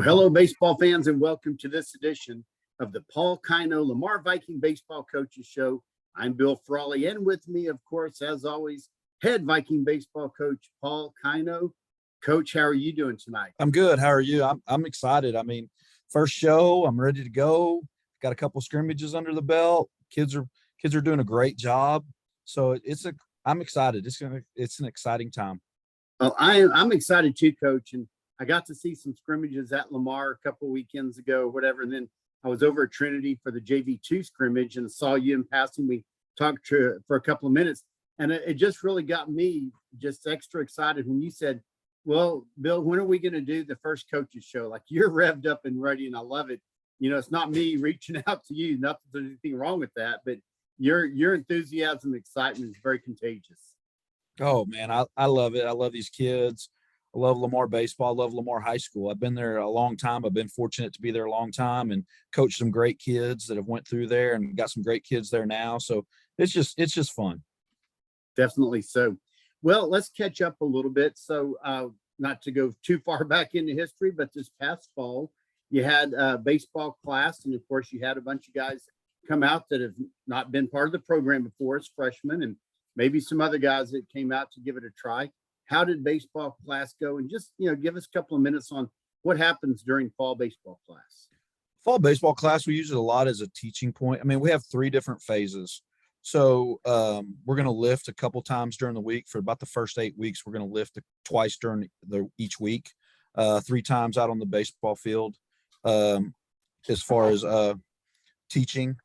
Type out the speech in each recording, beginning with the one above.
Well, hello, baseball fans, and welcome to this edition of the Paul Kino Lamar Viking Baseball Coaches Show. I'm Bill Frawley, and with me, of course, as always, head Viking baseball coach Paul Kino. Coach, how are you doing tonight? I'm good. How are you? I'm excited. I mean, first show, I'm ready to go. Got a couple scrimmages under the belt. Kids are doing a great job. So I'm excited. It's an exciting time. Well, I'm excited too, Coach, and I got to see some scrimmages at Lamar a couple weekends ago, or whatever, and then I was over at Trinity for the JV2 scrimmage and saw you in passing. We talked for a couple of minutes, and it just really got me just extra excited when you said, well, Bill, when are we going to do the first coaches show? Like, you're revved up and ready, and I love it. You know, it's not me reaching out to you. Not that there's anything wrong with that, but your enthusiasm, excitement is very contagious. Oh man, I love it. I love these kids. I love Lamar baseball. I love Lamar High School. I've been there a long time. I've been fortunate to be there a long time and coach some great kids that have went through there and got some great kids there now. So it's just fun. Definitely so. Well, let's catch up a little bit. So not to go too far back into history, but this past fall, you had a baseball class. And of course, you had a bunch of guys come out that have not been part of the program before as freshmen, and maybe some other guys that came out to give it a try. How did baseball class go? And just, give us a couple of minutes on what happens during fall baseball class. Fall baseball class, we use it a lot as a teaching point. I mean, we have 3 different phases. So we're going to lift a couple times during the week. For about the first 8 weeks, we're going to lift twice during each week, 3 times out on the baseball field as far as teaching.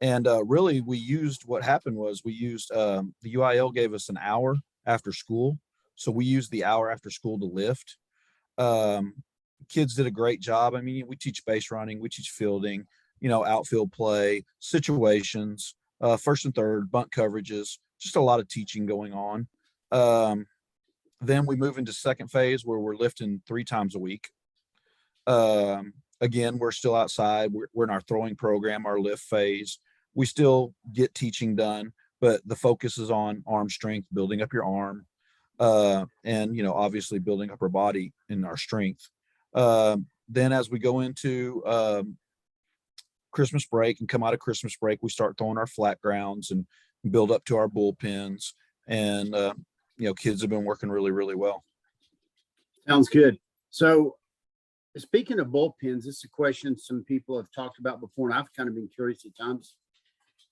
And really, what happened was we used the UIL gave us an hour after school. So we used the hour after school to lift. Kids did a great job. I mean, we teach base running, we teach fielding, outfield play, situations, first and third, bunt coverages, just a lot of teaching going on. Then we move into second phase where we're lifting 3 times a week. Again, we're still outside. We're in our throwing program, our lift phase. We still get teaching done, but the focus is on arm strength, building up your arm, and obviously building up our body and our strength. Then as we go into Christmas break and come out of Christmas break, we start throwing our flat grounds and build up to our bullpens. And kids have been working really, really well. Sounds good. So speaking of bullpens, this is a question some people have talked about before, and I've kind of been curious at times.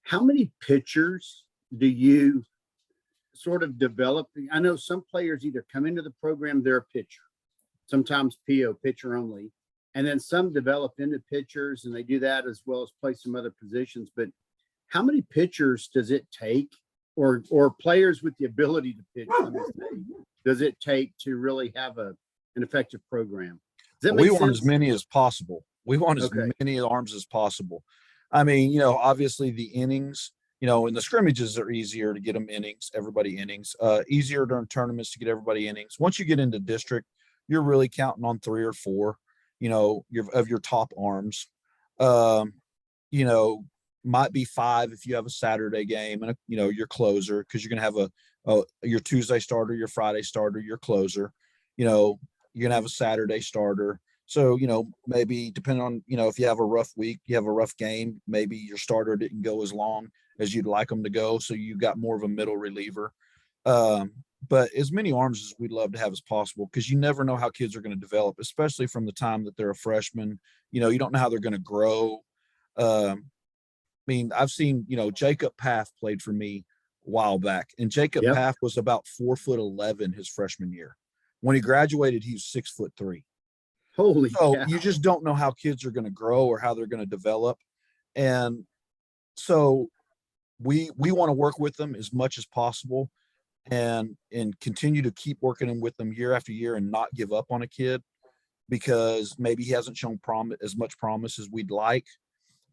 How many pitchers do you sort of develop? I know some players either come into the program, they're a pitcher, sometimes PO, pitcher only, and then some develop into pitchers, and they do that as well as play some other positions. But how many pitchers does it take, or players with the ability to pitch, does it take to really have an effective program? We want as many as possible. We want as many arms as possible. I mean, obviously the innings, and the scrimmages are easier to get them innings, everybody innings, easier during tournaments to get everybody innings. Once you get into district, you're really counting on 3 or 4, of your top arms. Might be 5 if you have a Saturday game and your closer, because you're going to have your Tuesday starter, your Friday starter, your closer. You're going to have a Saturday starter. So, maybe depending on, if you have a rough week, you have a rough game, maybe your starter didn't go as long as you'd like them to go. So you got more of a middle reliever. But as many arms as we'd love to have as possible, because you never know how kids are going to develop, especially from the time that they're a freshman. You don't know how they're going to grow. I mean, I've seen, Jacob Paff played for me a while back, and Jacob Paff was about 4'11" his freshman year. When he graduated, he was 6'3". Holy cow. You just don't know how kids are going to grow or how they're going to develop. And so we want to work with them as much as possible and continue to keep working with them year after year and not give up on a kid because maybe he hasn't shown as much promise as we'd like.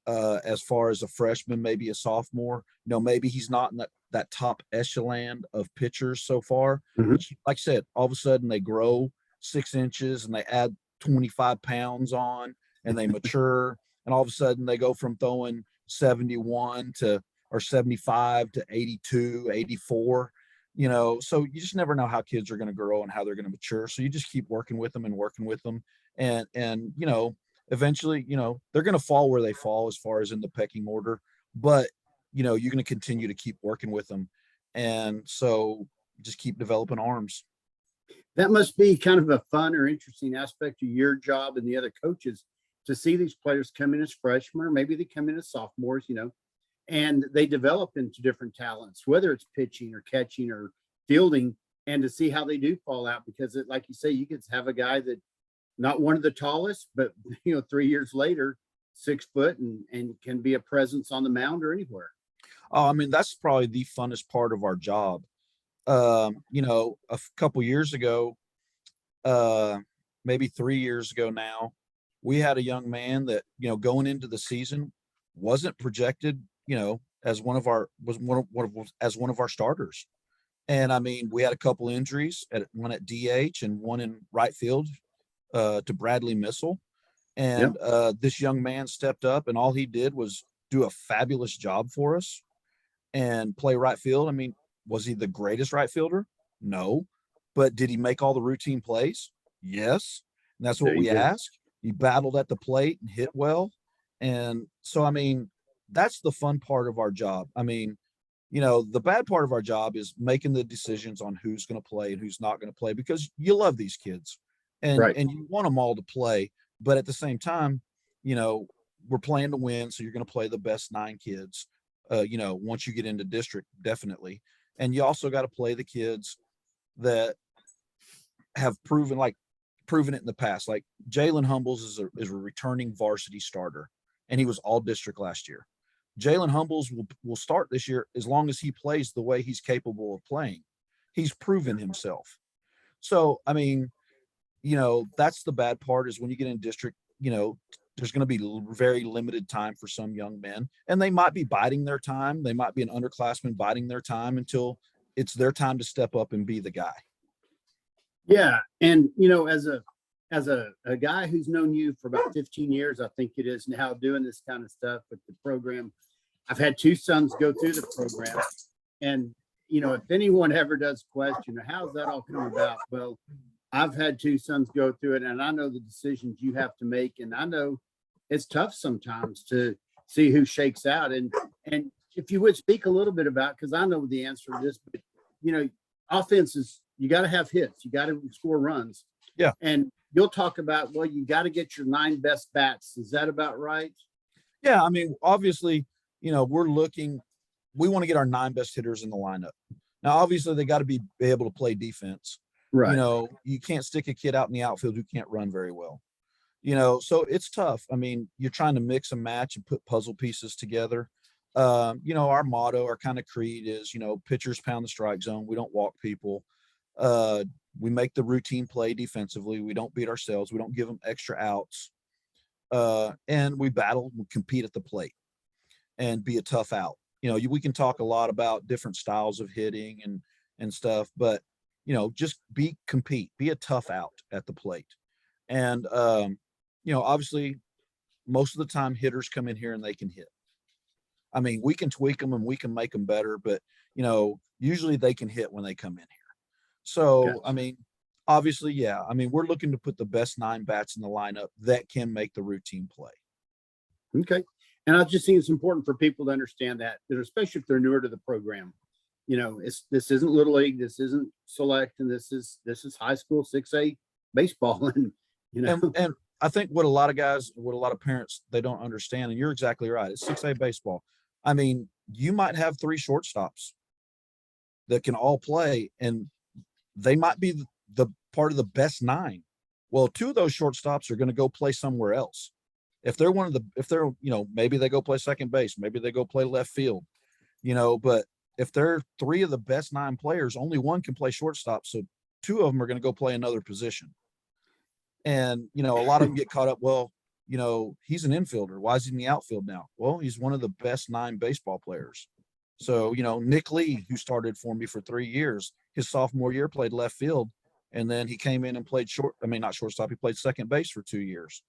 As far as a freshman, maybe a sophomore, maybe he's not in that top echelon of pitchers so far. Mm-hmm. Which, like I said, all of a sudden they grow 6 inches and they add 25 pounds on and they mature. And all of a sudden they go from throwing 71 or 75 to 82, 84. So you just never know how kids are going to grow and how they're going to mature. So you just keep working with them and working with them. And eventually, they're going to fall where they fall as far as in the pecking order, but you're going to continue to keep working with them. And so just keep developing arms. That must be kind of a fun or interesting aspect of your job and the other coaches to see these players come in as freshmen, or maybe they come in as sophomores, and they develop into different talents, whether it's pitching or catching or fielding, and to see how they do fall out. Because like you say, you could have a guy that not one of the tallest, but 3 years later, 6 foot and can be a presence on the mound or anywhere. Oh, I mean, that's probably the funnest part of our job. Couple years ago, uh, maybe 3 years ago now, we had a young man that, going into the season wasn't projected, as one of our starters. And I mean, we had a couple injuries, one at DH and one in right field, to Bradley Missile. Yep. And this young man stepped up, and all he did was do a fabulous job for us and play right field. I mean, was he the greatest right fielder? No. But did he make all the routine plays? Yes. And that's There what you we go. ask. He battled at the plate and hit well. And so, I mean, that's the fun part of our job. I mean, the bad part of our job is making the decisions on who's going to play and who's not going to play, because you love these kids and Right. and you want them all to play, but at the same time, you know, we're playing to win, so you're going to play the best 9 kids. Once you get into district, definitely, and you also got to play the kids that have proven it in the past. Like Jalen Humbles is a returning varsity starter, and he was all district last year. Jalen Humbles will start this year as long as he plays the way he's capable of playing. He's proven himself. So, I mean, that's the bad part is when you get in district, there's going to be very limited time for some young men, and they might be biding their time. They might be an underclassman biding their time until it's their time to step up and be the guy. Yeah. And as a guy who's known you for about 15 years, I think it is now, doing this kind of stuff with the program. I've had 2 sons go through the program. And if anyone ever does question how's that all come about, well, I've had 2 sons go through it, and I know the decisions you have to make, and I know it's tough sometimes to see who shakes out. And if you would speak a little bit about, because I know the answer to this, but offenses, you got to have hits, you got to score runs. Yeah. And you'll talk about, well, you got to get your 9 best bats. Is that about right? Yeah. I mean, obviously, we want to get our 9 best hitters in the lineup. Now, obviously, they got to be able to play defense. Right. You can't stick a kid out in the outfield who can't run very well. So it's tough. I mean, you're trying to mix and match and put puzzle pieces together. Our motto, our kind of creed is, pitchers pound the strike zone. We don't walk people. We make the routine play defensively. We don't beat ourselves. We don't give them extra outs. And we battle and compete at the plate and be a tough out. We can talk a lot about different styles of hitting and stuff, but just compete, be a tough out at the plate. And obviously most of the time hitters come in here and they can hit. I mean, we can tweak them and we can make them better, but usually they can hit when they come in here. So, Okay. I mean, obviously, yeah. I mean, we're looking to put the best 9 bats in the lineup that can make the routine play. Okay. And I just think it's important for people to understand that especially if they're newer to the program. This isn't little league, this isn't select, and this is high school 6A baseball. And And I think what a lot of parents, they don't understand, and you're exactly right. It's 6A baseball. I mean, you might have 3 shortstops that can all play, and they might be the part of the best 9. Well, 2 of those shortstops are going to go play somewhere else. If they're maybe they go play second base, maybe they go play left field, but if they're 3 of the best 9 players, only 1 can play shortstop. So 2 of them are going to go play another position. And, a lot of them get caught up. Well, he's an infielder. Why is he in the outfield now? Well, he's one of the best 9 baseball players. So, Nick Lee, who started for me for 3 years, his sophomore year played left field. And then he came in and played not shortstop. He played second base for 2 years.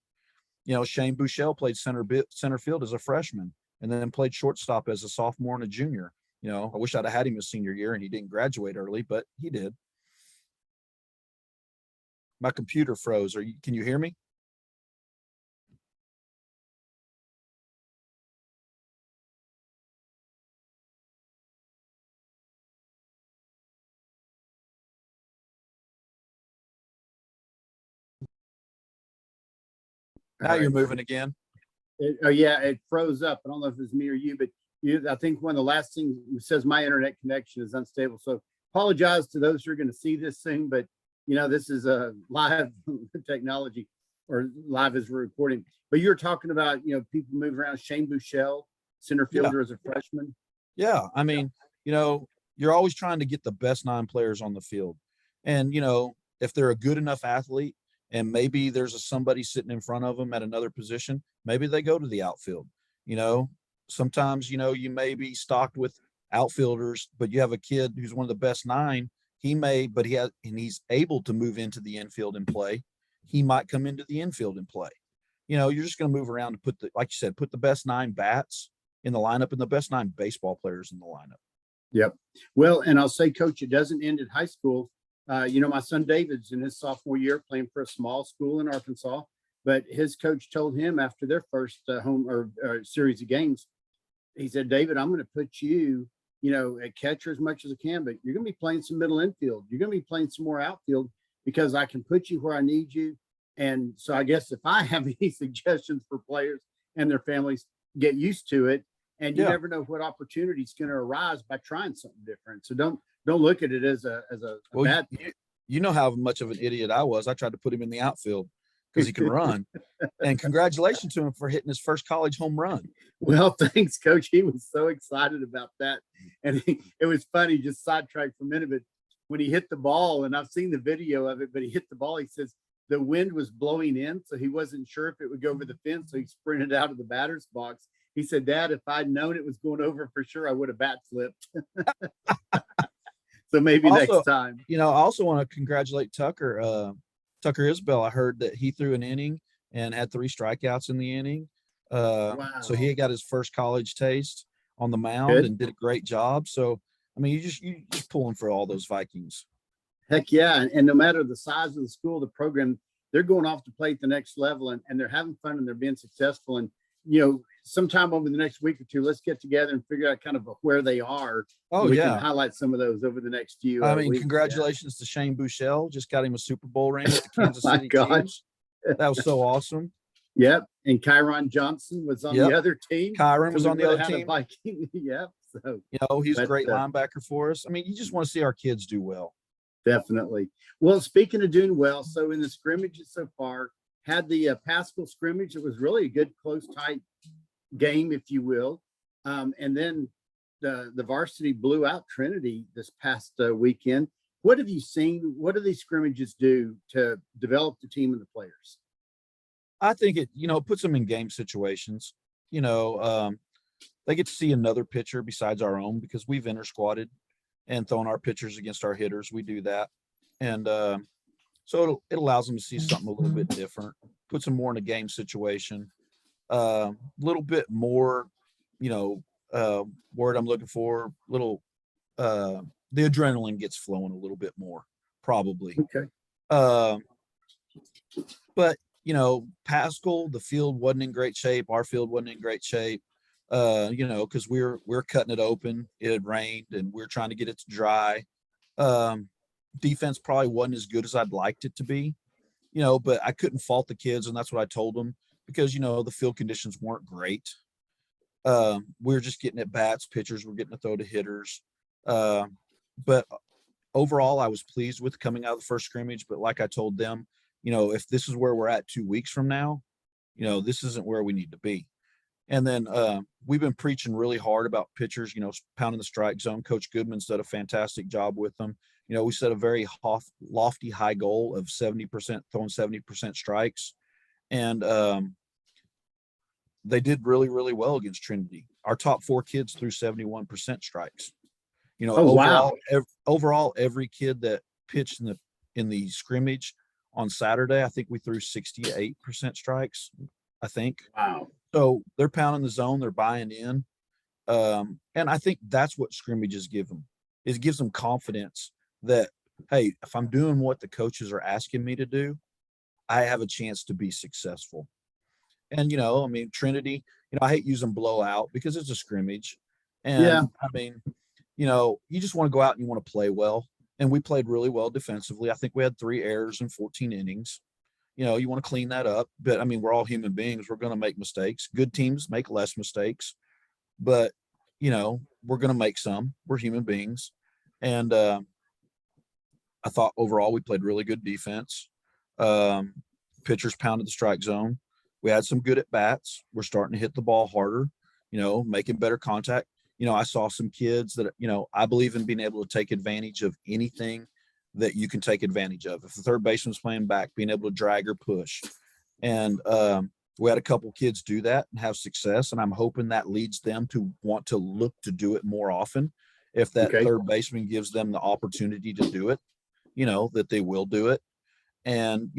Shane Buechele played center field as a freshman and then played shortstop as a sophomore and a junior. I wish I'd have had him his senior year and he didn't graduate early, but he did. My computer froze. Can you hear me? Now you're moving again. Yeah, it froze up. I don't know if it's me or you, but I think one of the last things it says my internet connection is unstable. So apologize to those who are going to see this thing, but this is a live technology or live as we're recording. But you're talking about, people moving around. Shane Buechele, center fielder as a freshman. Yeah. I mean, you're always trying to get the best 9 players on the field. And, if they're a good enough athlete and maybe there's somebody sitting in front of them at another position, maybe they go to the outfield. Sometimes, you may be stocked with outfielders, but you have a kid who's one of the best 9. He's able to move into the infield and play. He might come into the infield and play. You're just going to move around and like you said, put the best 9 bats in the lineup and the best 9 baseball players in the lineup. Yep. Well, and I'll say, Coach, it doesn't end at high school. My son David's in his sophomore year playing for a small school in Arkansas, but his coach told him after their first home or series of games, he said, David, I'm going to put you, at catcher as much as I can, but you're going to be playing some middle infield. You're going to be playing some more outfield because I can put you where I need you. And so I guess if I have any suggestions for players and their families, get used to it. And you never know what opportunity is going to arise by trying something different. So don't look at it as a bad. You know how much of an idiot I was. I tried to put him in the outfield because he can run. And congratulations to him for hitting his first college home run. Well, thanks, Coach. He was so excited about that. And it was funny, just sidetracked for a minute, but when he hit the ball, and I've seen the video of it, but he hit the ball, he says the wind was blowing in, so he wasn't sure if it would go over the fence, so he sprinted out of the batter's box. He said, Dad, if I'd known it was going over for sure, I would have bat flipped. So maybe next time. I also want to congratulate Tucker Isbell. I heard that he threw an inning and had 3 strikeouts in the inning. Wow. So he got his first college taste on the mound and did a great job. So, I mean, you just pulling for all those Vikings. Heck yeah. And no matter the size of the school, the program, they're going off to play at the next level and they're having fun and they're being successful. And, sometime over the next week or two, let's get together and figure out kind of where they are. Oh, we can highlight some of those over the next few weeks. Congratulations to Shane Buechele. Just got him a Super Bowl ring with the Kansas City Chiefs. That was so awesome. Yep. And Kyron Johnson was on the other team. Kyron was on the other team. Yep. So, he's a great linebacker for us. I mean, you just want to see our kids do well. Definitely. Well, speaking of doing well, so in the scrimmages so far, had the Pascal scrimmage. It was really a good, close, tight game, if you will. And then the varsity blew out Trinity this past weekend. What have you seen? What do these scrimmages do to develop the team and the players? I think it, puts them in game situations. They get to see another pitcher besides our own because we've inter-squatted and thrown our pitchers against our hitters. We do that. And so it allows them to see something a little bit different, puts them more in a game situation, a little bit more, word I'm looking for, the adrenaline gets flowing a little bit more, probably. Okay. But, Pascal, the field wasn't in great shape. Our field wasn't in great shape, because we're cutting it open. It had rained and we're trying to get it to dry. Defense probably wasn't as good as I'd liked it to be, but I couldn't fault the kids. And that's what I told them because, the field conditions weren't great. We're just getting at bats, pitchers were getting to throw to hitters. But overall, I was pleased with coming out of the first scrimmage. But like I told them, if this is where we're at 2 weeks from now, this isn't where we need to be. And then we've been preaching really hard about pitchers, pounding the strike zone. Coach Goodman's done a fantastic job with them. We set a very lofty high goal of 70%, throwing 70% strikes. And they did really, really well against Trinity. Our top 4 kids threw 71% strikes. Overall, every kid that pitched in the scrimmage on Saturday, I think we threw 68% strikes, I think. Wow. So they're pounding the zone, they're buying in. And I think that's what scrimmages give them. It gives them confidence that, hey, if I'm doing what the coaches are asking me to do, I have a chance to be successful. And, I mean, Trinity, I hate using blowout because it's a scrimmage. Yeah. And I mean, you just want to go out and you want to play well. And we played really well defensively. I think we had 3 errors in 14 innings. You want to clean that up. But I mean, we're all human beings. We're going to make mistakes. Good teams make less mistakes, but we're going to make some. We're human beings. And I thought overall we played really good defense. Um, Pitchers pounded the strike zone. We had some good at bats. We're starting to hit the ball harder, making better contact. I saw some kids that, I believe in being able to take advantage of anything that you can take advantage of. If the third baseman's playing back, being able to drag or push. And we had a couple kids do that and have success. And I'm hoping that leads them to want to look to do it more often. If that Okay. third baseman gives them the opportunity to do it, that they will do it. And,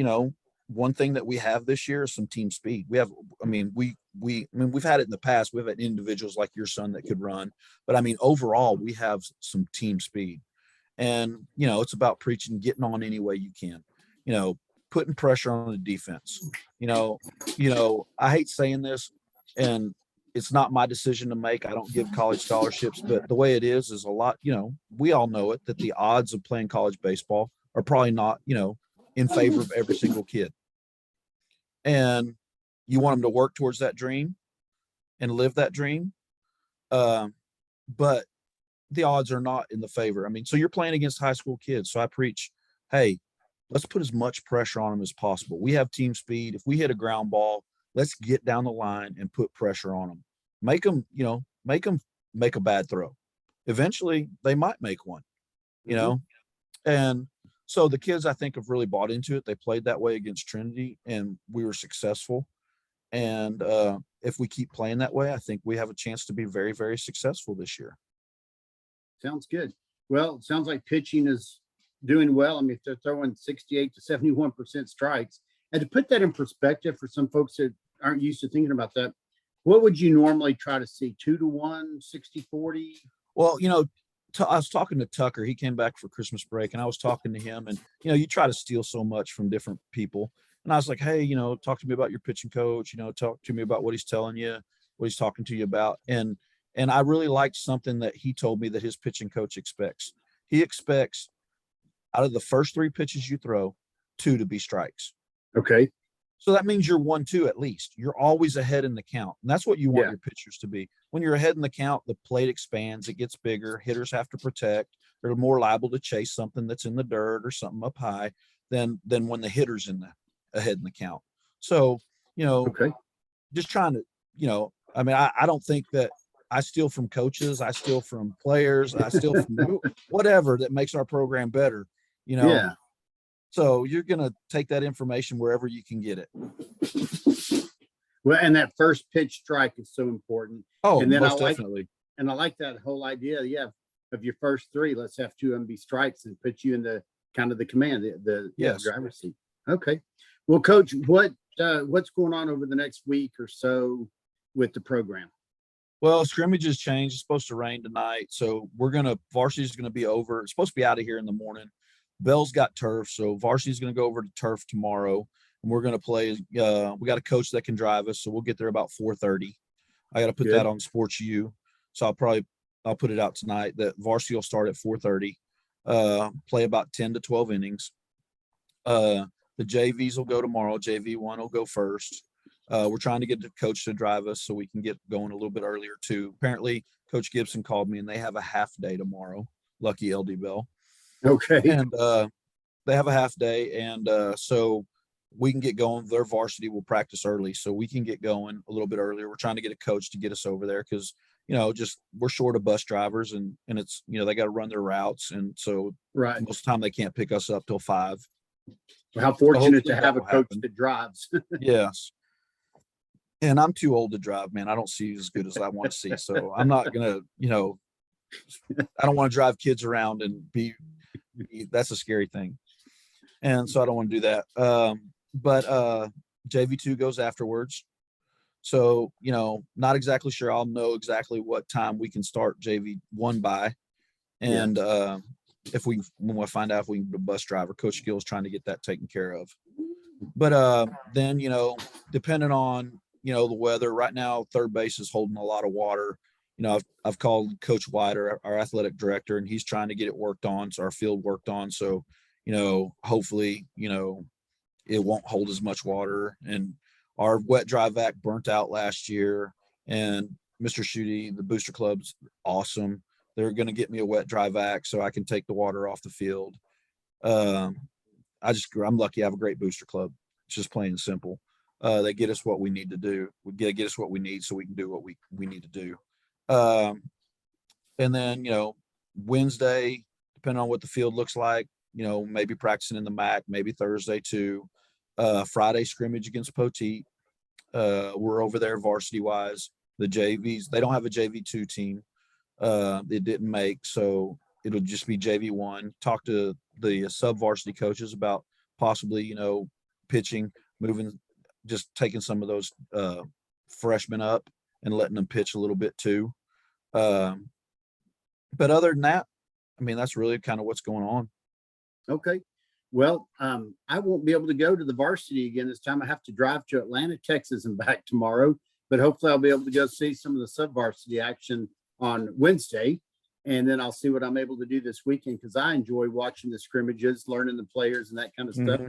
one thing that we have this year is some team speed. We have, I mean, we've had it in the past. We've had individuals like your son that could run, but I mean, overall, we have some team speed. And, it's about preaching, getting on any way you can, putting pressure on the defense. I hate saying this, and it's not my decision to make. I don't give college scholarships, but the way it is a lot, we all know it, that the odds of playing college baseball are probably not, in favor of every single kid. And you want them to work towards that dream and live that dream. But the odds are not in the favor. I mean, so you're playing against high school kids. So I preach, hey, let's put as much pressure on them as possible. We have team speed. If we hit a ground ball, let's get down the line and put pressure on them. Make them make a bad throw. Eventually they might make one, and so the kids, I think, have really bought into it. They played that way against Trinity and we were successful. And if we keep playing that way, I think we have a chance to be very, very successful this year. Sounds good. Well, it sounds like pitching is doing well. I mean, if they're throwing 68 to 71% strikes, and to put that in perspective for some folks that aren't used to thinking about that, what would you normally try to see? 2-1, 60-40? Well, I was talking to Tucker. He came back for Christmas break, and I was talking to him. And you try to steal so much from different people. And I was like, hey, talk to me about your pitching coach. Talk to me about what he's telling you, what he's talking to you about. And I really liked something that he told me that his pitching coach expects. He expects out of the first 3 pitches you throw, 2 to be strikes. Okay. So that means you're 1-2 at least. You're always ahead in the count. And that's what you want your pitchers to be. When you're ahead in the count, the plate expands, it gets bigger. Hitters have to protect. They're more liable to chase something that's in the dirt or something up high than when the hitter's ahead in the count. So, Okay. just trying to, I mean, I don't think that I steal from coaches. I steal from players. I steal from whatever that makes our program better, Yeah. So you're going to take that information wherever you can get it. Well, and that first pitch strike is so important. Oh, and then most definitely. And I like that whole idea. Yeah. Of your first 3, let's have 2 of them be strikes and put you in the kind of the command, the driver's seat. Okay. Well, Coach, what's going on over the next week or so with the program? Well, scrimmages changed. It's supposed to rain tonight. So varsity is going to be over. It's supposed to be out of here in the morning. Bell's got turf. So varsity is going to go over to turf tomorrow. And we're going to play. We got a coach that can drive us. So we'll get there about 4:30. I got to put that on Sports U. So I'll put it out tonight that varsity will start at 4:30, play about 10 to 12 innings. The JVs will go tomorrow. JV1 will go first. We're trying to get the coach to drive us so we can get going a little bit earlier too. Apparently Coach Gibson called me and they have a half day tomorrow. Lucky LD Bell. Okay. And they have a half day. And so we can get going. Their varsity will practice early so we can get going a little bit earlier. We're trying to get a coach to get us over there because, just we're short of bus drivers and it's, they got to run their routes. And so most of the time they can't pick us up till 5. How fortunate to have a coach that drives. Yes. And I'm too old to drive, man. I don't see as good as I want to see. So I'm not going to, I don't want to drive kids around and that's a scary thing. And so I don't want to do that. But JV2 goes afterwards. So, not exactly sure. I'll know exactly what time we can start JV1 by. Yeah. And when we find out if we can get a bus driver, Coach Gill's trying to get that taken care of. But then, depending on, the weather right now, third base is holding a lot of water. I've called Coach White, our athletic director, and he's trying to get it worked on. So our field worked on. So, hopefully, it won't hold as much water. And our wet dry vac burnt out last year, and Mr. Shooty, the booster club's awesome. They're going to get me a wet dry vac so I can take the water off the field. Um, I'm lucky I have a great booster club. It's just plain and simple. They get us what we need to do. We get us what we need so we can do what we need to do. Um, and then, Wednesday, depending on what the field looks like, maybe practicing in the MAC, maybe Thursday too. Friday scrimmage against Poteet. We're over there varsity wise. The JVs, they don't have a JV2 team. It didn't make, so it'll just be JV1. Talk to the sub varsity coaches about possibly, pitching, moving, just taking some of those freshmen up and letting them pitch a little bit too. But other than that, I mean, that's really kind of what's going on. Okay. Well, I won't be able to go to the varsity again this time. I have to drive to Atlanta, Texas and back tomorrow, but hopefully I'll be able to go see some of the sub varsity action on Wednesday. And then I'll see what I'm able to do this weekend, because I enjoy watching the scrimmages, learning the players and that kind of stuff.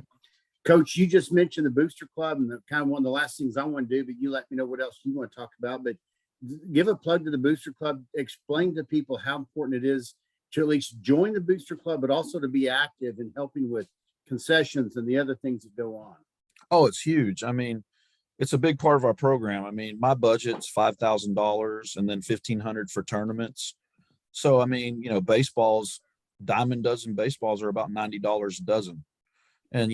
Coach, you just mentioned the booster club, and the kind of one of the last things I want to do, but you let me know what else you want to talk about. But give a plug to the booster club. Explain to people how important it is to at least join the booster club, but also to be active in helping with concessions and the other things that go on. Oh, it's huge. I mean, it's a big part of our program. I mean, my budget's $5,000 and then $1,500 for tournaments. So, I mean, diamond dozen baseballs are about $90 a dozen. And,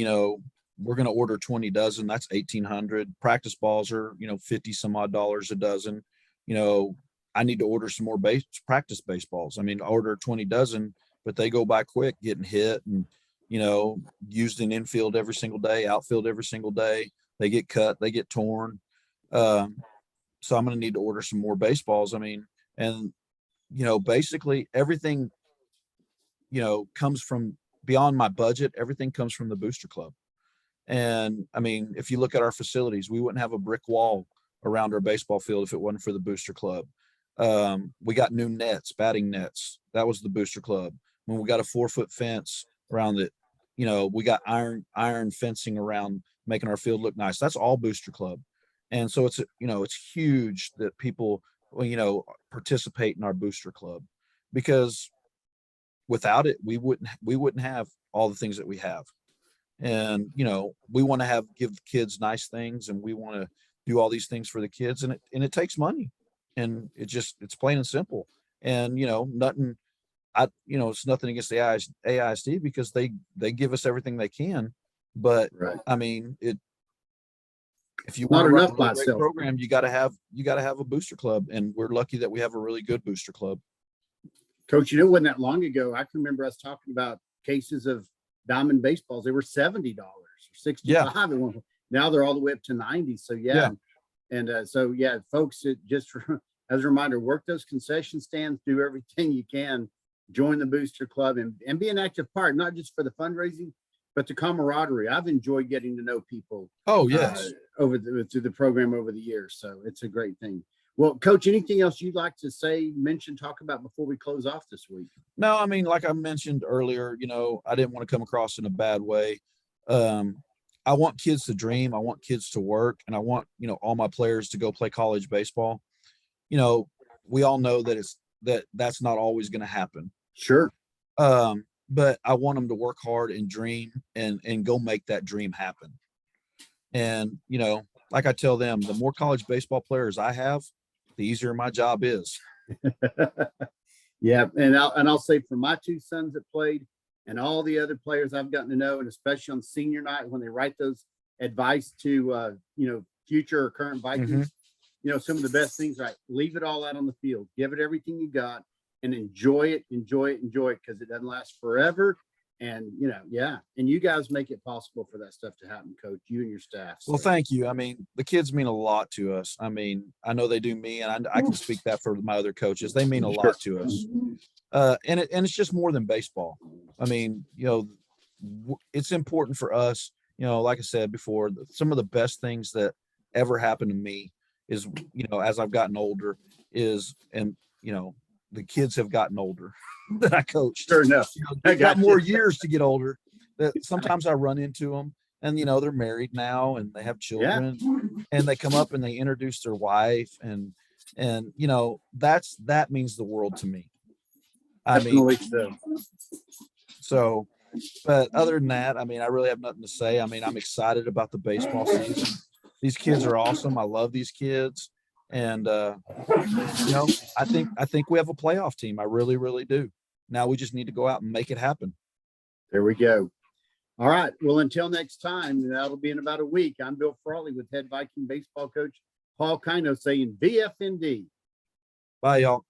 we're going to order 20 dozen. That's 1,800. Practice balls are, 50 some odd dollars a dozen. I need to order some more practice baseballs. I mean, I order 20 dozen, but they go by quick, getting hit and, used in infield every single day, outfield every single day. They get cut, they get torn. So I'm going to need to order some more baseballs. I mean, and, basically everything, comes from beyond my budget. Everything comes from the booster club. And I mean, if you look at our facilities, we wouldn't have a brick wall around our baseball field if it wasn't for the booster club. We got new nets, batting nets. That was the booster club. When we got a 4-foot fence around it, we got iron fencing around, making our field look nice. That's all booster club. And so it's huge that people, participate in our booster club, because without it, we wouldn't have all the things that we have. And, we want to give the kids nice things, and we want to do all these things for the kids, and it takes money, and it's plain and simple. And, it's nothing against the AISD, because they give us everything they can. But right. I mean, if you Not want to run enough a by really great itself. program, you got to have a booster club, and we're lucky that we have a really good booster club. Coach, it wasn't that long ago. I can remember us talking about cases of diamond baseballs. They were $70 or $65. Yeah. Now they're all the way up to 90. So yeah. And folks, just as a reminder, work those concession stands, do everything you can, join the booster club, and be an active part, not just for the fundraising, but the camaraderie. I've enjoyed getting to know people. Oh, yes. Through the program over the years. So it's a great thing. Well, Coach, anything else you'd like to say, mention, talk about before we close off this week? No, I mean, like I mentioned earlier, I didn't want to come across in a bad way. I want kids to dream. I want kids to work, and I want, all my players to go play college baseball. We all know that that's not always going to happen. Sure. But I want them to work hard and dream and go make that dream happen. And, like I tell them, the more college baseball players I have, the easier my job is. Yeah. And I'll say, for my two sons that played and all the other players I've gotten to know, and especially on senior night, when they write those advice to, future or current Vikings, some of the best things, right? Leave it all out on the field, give it everything you got, and enjoy it, because it doesn't last forever. And, yeah. And you guys make it possible for that stuff to happen, Coach, you and your staff. Well, So, thank you. I mean, the kids mean a lot to us. I mean, I know they do me, and I can speak that for my other coaches. They mean a sure. lot to us. And it's just more than baseball. I mean, it's important for us. Like I said before, some of the best things that ever happened to me is, as I've gotten older, the kids have gotten older that I coached. Sure enough. They got more years to get older. That sometimes I run into them, and they're married now and they have children, and they come up and they introduce their wife, and that means the world to me. I mean, so, but other than that, I mean, I really have nothing to say. I mean, I'm excited about the baseball season. These kids are awesome. I love these kids. And, I think we have a playoff team. I really, really do. Now we just need to go out and make it happen. There we go. All right. Well, until next time, that'll be in about a week. I'm Bill Frawley with head Viking baseball coach Paul Kino saying VFND. Bye, y'all.